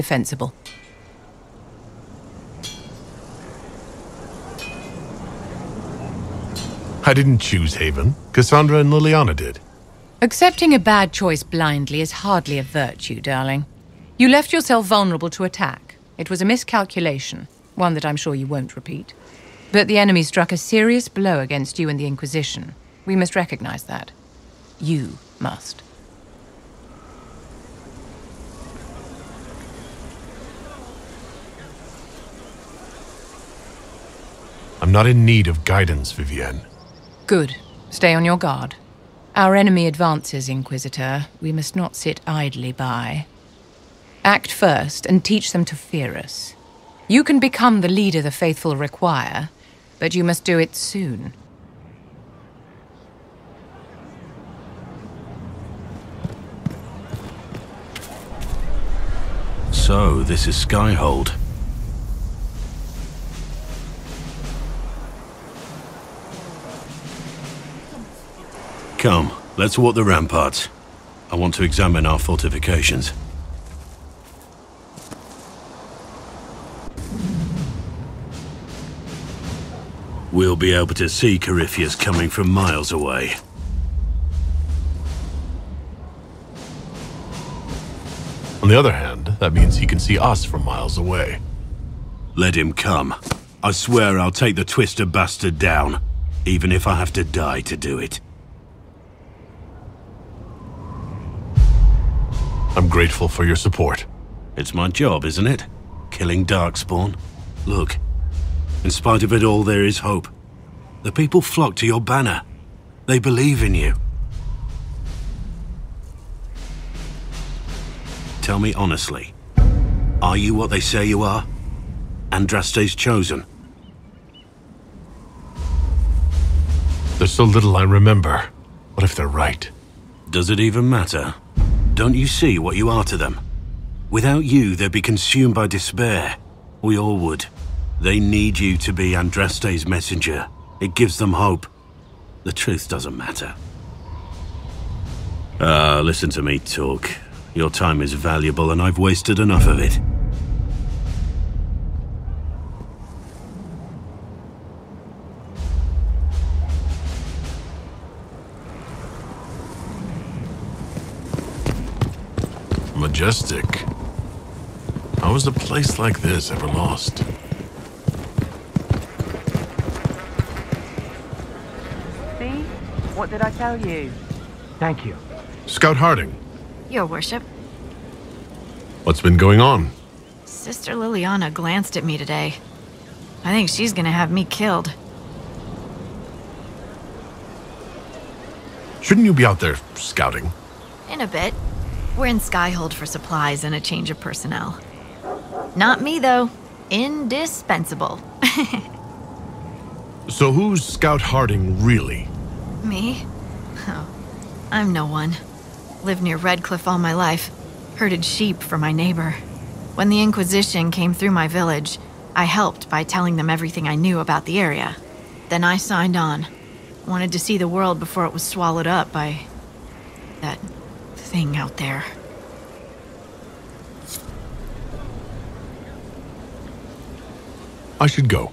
defensible. I didn't choose Haven. Cassandra and Liliana did. Accepting a bad choice blindly is hardly a virtue, darling. You left yourself vulnerable to attack. It was a miscalculation, one that I'm sure you won't repeat. But the enemy struck a serious blow against you and the Inquisition. We must recognize that. You must. I'm not in need of guidance, Vivienne. Good. Stay on your guard. Our enemy advances, Inquisitor. We must not sit idly by. Act first and teach them to fear us. You can become the leader the faithful require, but you must do it soon. So, this is Skyhold. Come, let's walk the ramparts. I want to examine our fortifications. We'll be able to see Corypheus coming from miles away. On the other hand, that means he can see us from miles away. Let him come. I swear I'll take the twister bastard down, even if I have to die to do it. I'm grateful for your support. It's my job, isn't it? Killing Darkspawn. Look, in spite of it all, there is hope. The people flock to your banner. They believe in you. Tell me honestly, are you what they say you are? Andraste's chosen? There's so little I remember. What if they're right? Does it even matter? Don't you see what you are to them? Without you, they'd be consumed by despair. We all would. They need you to be Andraste's messenger. It gives them hope. The truth doesn't matter. Listen to me talk. Your time is valuable and I've wasted enough of it. Majestic. How is a place like this ever lost? See? What did I tell you? Thank you. Scout Harding, Your worship, what's been going on? Sister Liliana glanced at me today. I think she's gonna have me killed. Shouldn't you be out there scouting? In a bit. We're in Skyhold for supplies and a change of personnel. Not me, though. Indispensable. So who's Scout Harding really? Me? Oh, I'm no one. Lived near Redcliffe all my life. Herded sheep for my neighbor. When the Inquisition came through my village, I helped by telling them everything I knew about the area. Then I signed on. Wanted to see the world before it was swallowed up by that thing out there. I should go.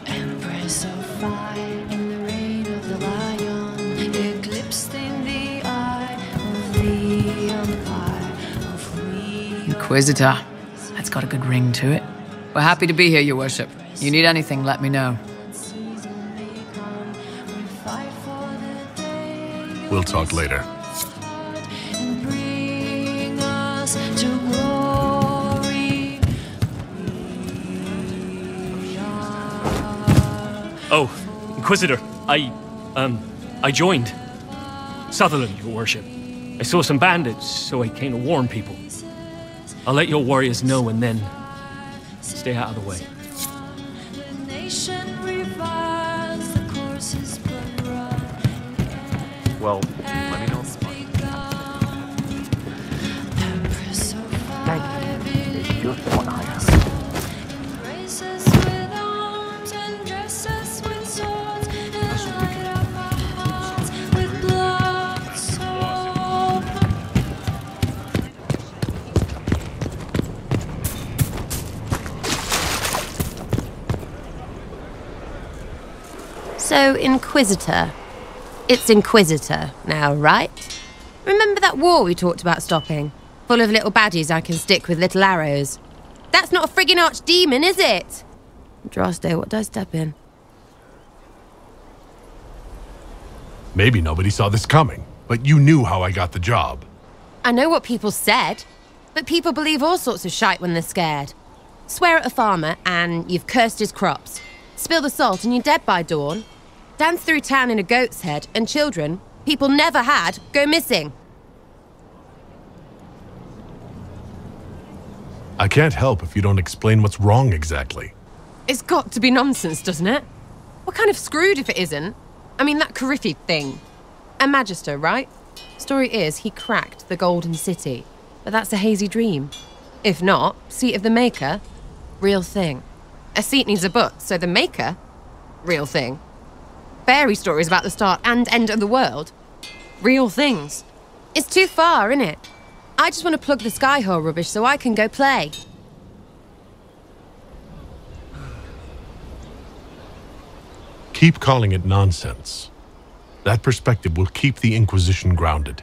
Empress of fire in the reign of the lion, eclipsed in the eye of the empire of we. Inquisitor. That's got a good ring to it. We're happy to be here, Your Worship. You need anything, let me know. We'll talk later. And bring us to glory. Oh, Inquisitor, I joined. Sutherland, Your Worship. I saw some bandits, so I came to warn people. I'll let your warriors know and then stay out of the way. The nation revives, the courses blood run. Well, let me know. Empress of Thank you. It's just what I have. grace us with arms and dress us with swords. So, Inquisitor. It's Inquisitor now, right? Remember that war we talked about stopping? Full of little baddies I can stick with little arrows. That's not a friggin' archdemon, is it? Droste, what did I step in? Maybe nobody saw this coming, but you knew how I got the job. I know what people said, but people believe all sorts of shite when they're scared. Swear at a farmer and you've cursed his crops. Spill the salt and you're dead by dawn. Dance through town in a goat's head and children people never had go missing. I can't help if you don't explain what's wrong exactly. It's got to be nonsense, doesn't it? We're kind of screwed if it isn't. I mean, that Carifi thing. A magister, right? Story is, he cracked the Golden City. But that's a hazy dream. If not, seat of the Maker, real thing. A seat needs a butt, so the Maker, real thing. Fairy stories about the start and end of the world, real things. It's too far, innit? I just want to plug the Skyhole rubbish so I can go play. Keep calling it nonsense. That perspective will keep the Inquisition grounded.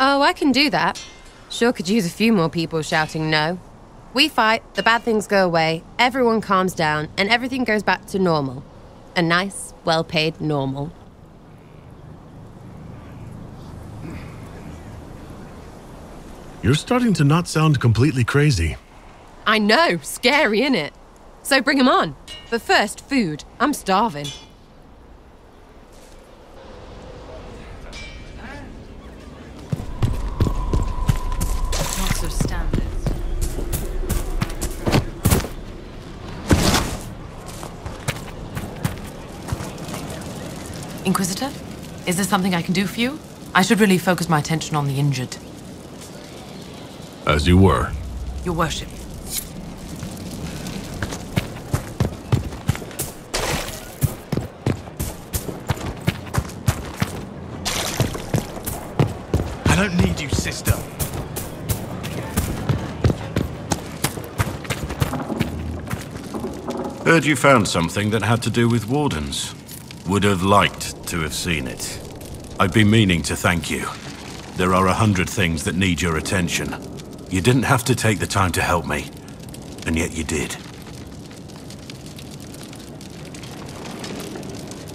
Oh, I can do that. Sure could use a few more people shouting no. We fight, the bad things go away, everyone calms down, and everything goes back to normal. A nice, well-paid normal. You're starting to not sound completely crazy. I know, scary, innit? So bring 'em on. But first, food. I'm starving. Lots of standards. Inquisitor? Is there something I can do for you? I should really focus my attention on the injured. As you were. Your worship. I don't need you, sister. Heard you found something that had to do with wardens. Would have liked to have seen it. I've been meaning to thank you. There are 100 things that need your attention. You didn't have to take the time to help me, and yet you did.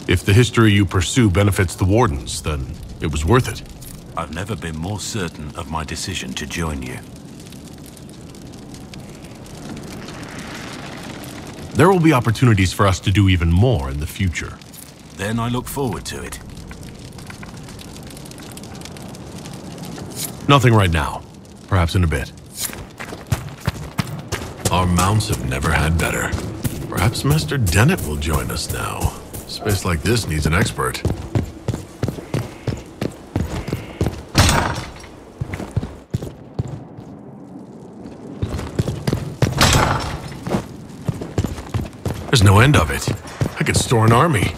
If the history you pursue benefits the Wardens, then it was worth it. I've never been more certain of my decision to join you. There will be opportunities for us to do even more in the future. Then I look forward to it. Nothing right now. Perhaps in a bit. Our mounts have never had better. Perhaps Master Dennett will join us now. Space like this needs an expert. There's no end of it. I could store an army.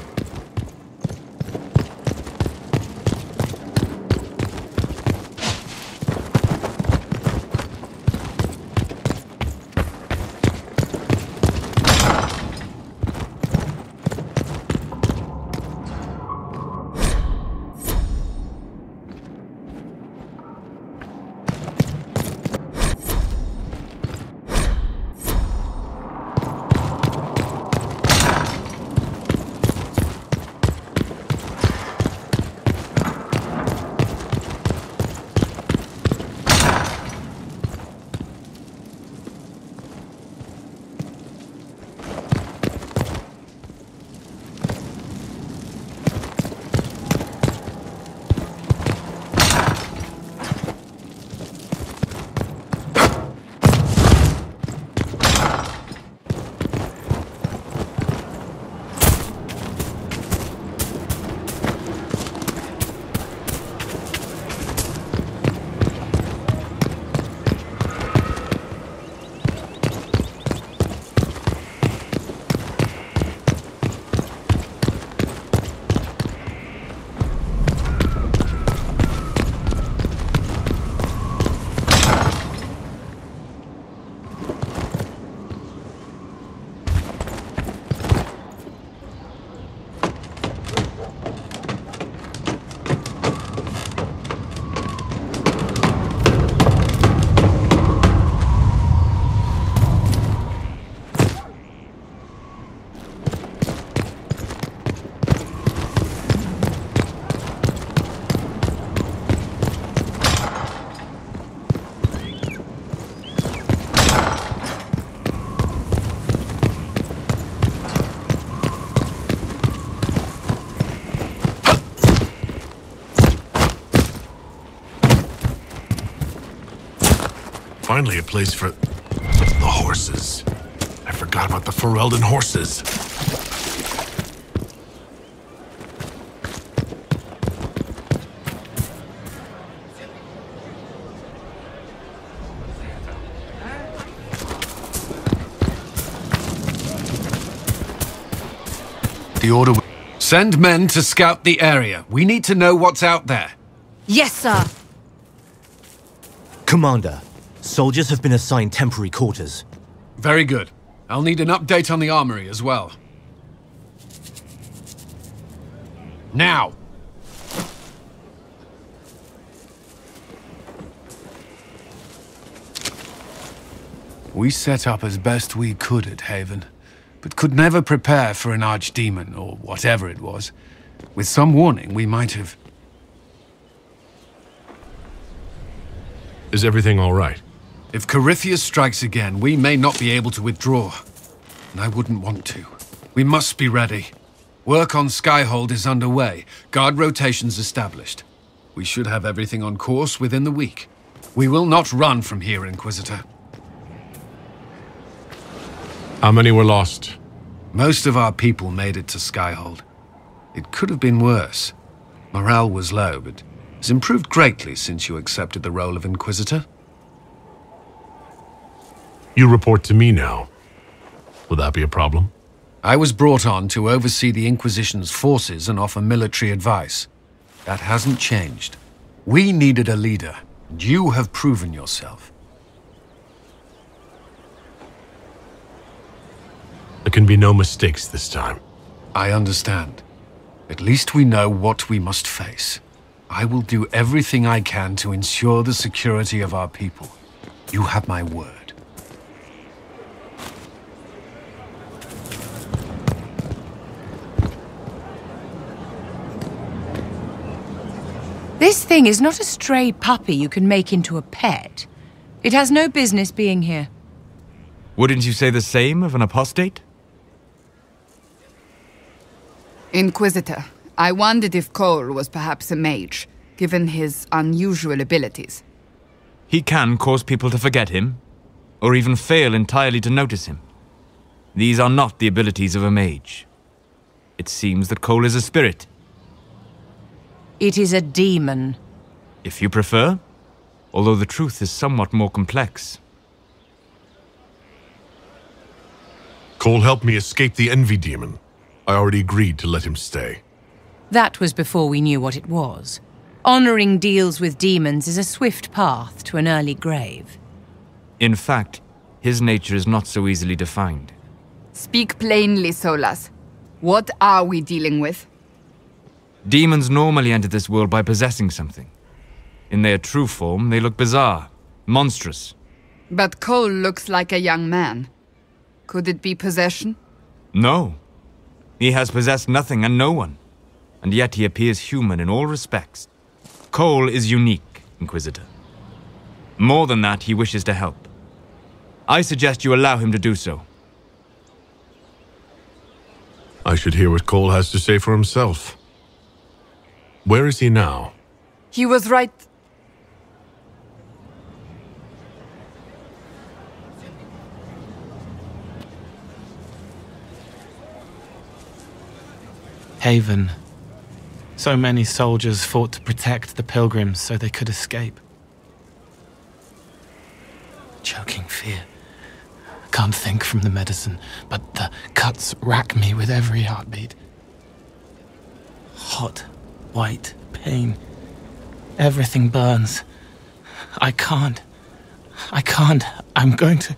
Finally a place for the horses. I forgot about the Ferelden horses. The order... Send men to scout the area. We need to know what's out there. Yes, sir. Commander, soldiers have been assigned temporary quarters. Very good. I'll need an update on the armory as well. Now! We set up as best we could at Haven, but could never prepare for an archdemon, or whatever it was. With some warning, we might have... Is everything all right? If Corypheus strikes again, we may not be able to withdraw. And I wouldn't want to. We must be ready. Work on Skyhold is underway. Guard rotations established. We should have everything on course within the week. We will not run from here, Inquisitor. How many were lost? Most of our people made it to Skyhold. It could have been worse. Morale was low, but has improved greatly since you accepted the role of Inquisitor. You report to me now. Will that be a problem? I was brought on to oversee the Inquisition's forces and offer military advice. That hasn't changed. We needed a leader, and you have proven yourself. There can be no mistakes this time. I understand. At least we know what we must face. I will do everything I can to ensure the security of our people. You have my word. This thing is not a stray puppy you can make into a pet. It has no business being here. Wouldn't you say the same of an apostate? Inquisitor, I wondered if Cole was perhaps a mage, given his unusual abilities. He can cause people to forget him, or even fail entirely to notice him. These are not the abilities of a mage. It seems that Cole is a spirit. It is a demon. If you prefer, although the truth is somewhat more complex. Cole helped me escape the Envy Demon. I already agreed to let him stay. That was before we knew what it was. Honoring deals with demons is a swift path to an early grave. In fact, his nature is not so easily defined. Speak plainly, Solas. What are we dealing with? Demons normally enter this world by possessing something. In their true form, they look bizarre, monstrous. But Cole looks like a young man. Could it be possession? No. He has possessed nothing and no one. And yet he appears human in all respects. Cole is unique, Inquisitor. More than that, he wishes to help. I suggest you allow him to do so. I should hear what Cole has to say for himself. Where is he now? He was right. Haven. So many soldiers fought to protect the pilgrims so they could escape. Choking fear. Can't think from the medicine, but the cuts rack me with every heartbeat. Hot, white pain. Everything burns. I can't. I'm going to...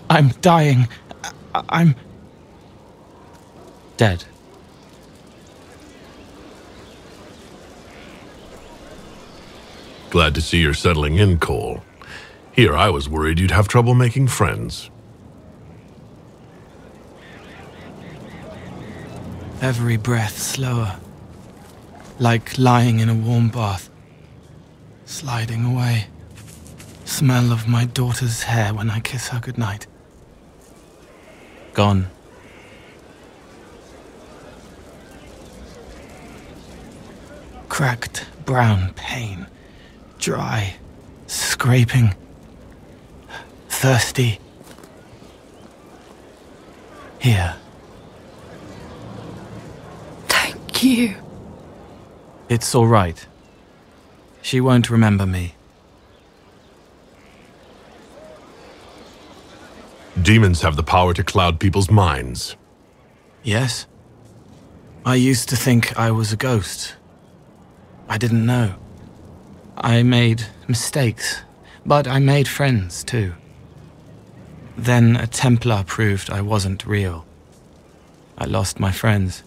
I'm dying. I'm... dead. Glad to see you're settling in, Cole. Here, I was worried you'd have trouble making friends. Every breath slower. Like lying in a warm bath. Sliding away. Smell of my daughter's hair when I kiss her goodnight. Gone. Cracked brown pain. Dry. Scraping. thirsty. Here. Thank you. It's all right. She won't remember me. Demons have the power to cloud people's minds. Yes? I used to think I was a ghost. I didn't know. I made mistakes, but I made friends too. Then a Templar proved I wasn't real. I lost my friends.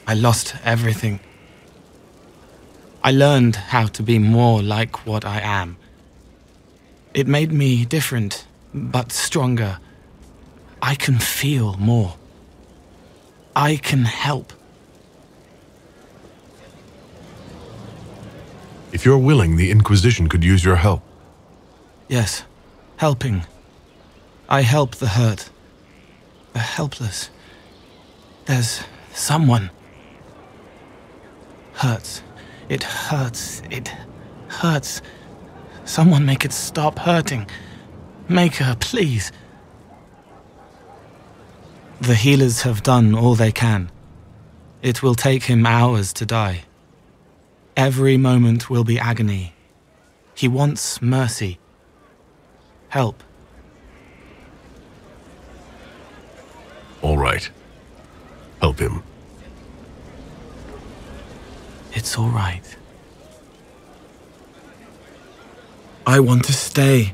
I lost everything. I learned how to be more like what I am. It made me different, but stronger. I can feel more. I can help. If you're willing, the Inquisition could use your help. Yes, helping. I help the hurt, the helpless. There's someone. Hurts. It hurts. It hurts. Someone make it stop hurting. Make her, please. The healers have done all they can. It will take him hours to die. Every moment will be agony. He wants mercy. Help. All right. Help him. It's all right. I want to stay.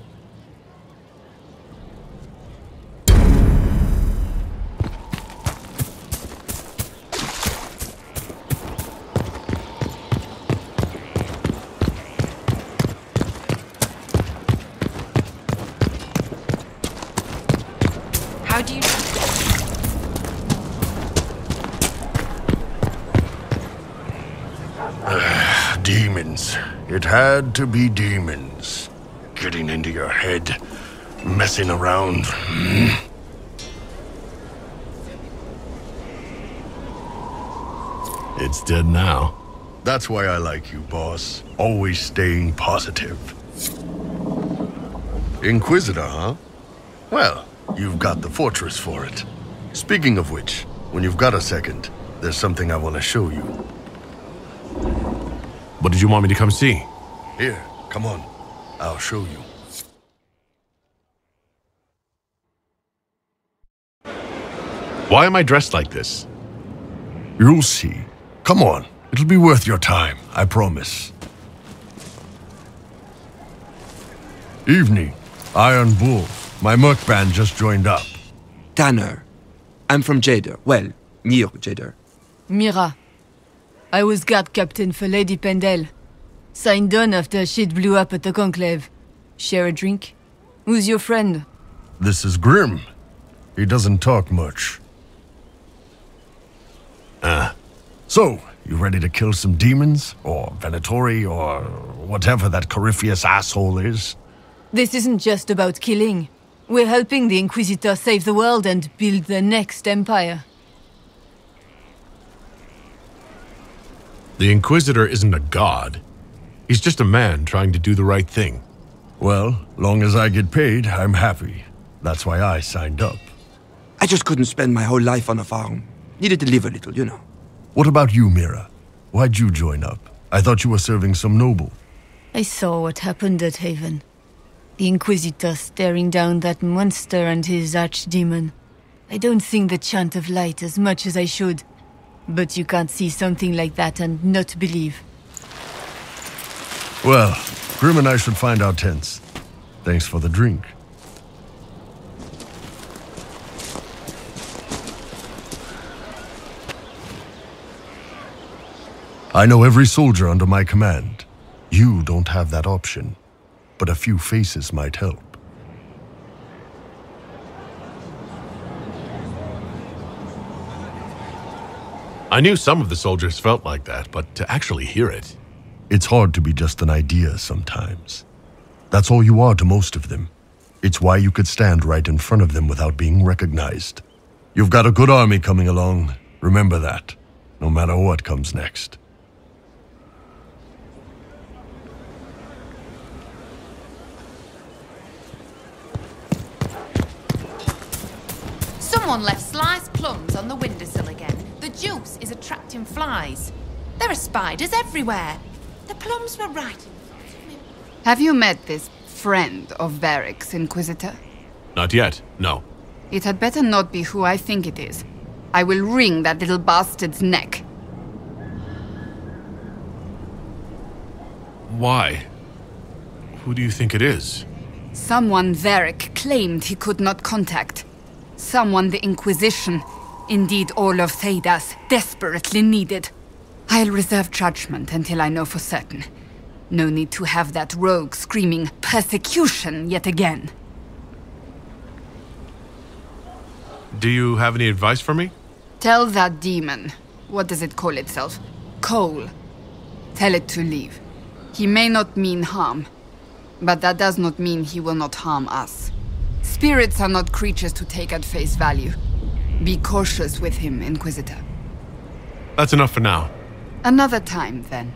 How do you... Demons. It had to be demons. Getting into your head, messing around. It's dead now. That's why I like you, boss. Always staying positive. Inquisitor, huh? Well, you've got the fortress for it. Speaking of which, when you've got a second, there's something I want to show you. What did you want me to come see? Here, come on. I'll show you. Why am I dressed like this? You'll see. Come on. It'll be worth your time, I promise. Evening. Iron Bull. My merc band just joined up. Tanner. I'm from Jader. Well, near Jader. Mira. I was guard captain for Lady Pendel. Signed on after shit blew up at the Conclave. Share a drink? Who's your friend? This is Grim. He doesn't talk much. So, you ready to kill some demons? Or Venatori, or whatever that Corypheus asshole is? This isn't just about killing. We're helping the Inquisitor save the world and build the next empire. The Inquisitor isn't a god. He's just a man trying to do the right thing. Well, long as I get paid, I'm happy. That's why I signed up. I just couldn't spend my whole life on a farm. Needed to live a little, you know. What about you, Mira? Why'd you join up? I thought you were serving some noble. I saw what happened at Haven. The Inquisitor staring down that monster and his archdemon. I don't sing the chant of light as much as I should. But you can't see something like that and not believe. Well, Grim and I should find our tents. Thanks for the drink. I know every soldier under my command. You don't have that option, but a few faces might help. I knew some of the soldiers felt like that, but to actually hear it... It's hard to be just an idea sometimes. That's all you are to most of them. It's why you could stand right in front of them without being recognized. You've got a good army coming along. Remember that, no matter what comes next. Someone left sliced plums on the windowsill again. The juice is attracting flies. There are spiders everywhere. The plums were right in front of me. Have you met this friend of Varric's, Inquisitor? Not yet, no. It had better not be who I think it is. I will wring that little bastard's neck. Why? Who do you think it is? Someone Varric claimed he could not contact. Someone the Inquisition, indeed all of Thedas, desperately needed. I'll reserve judgment until I know for certain. No need to have that rogue screaming persecution yet again. Do you have any advice for me? Tell that demon, what does it call itself? Cole. Tell it to leave. He may not mean harm, but that does not mean he will not harm us. Spirits are not creatures to take at face value. Be cautious with him, Inquisitor. That's enough for now. Another time, then.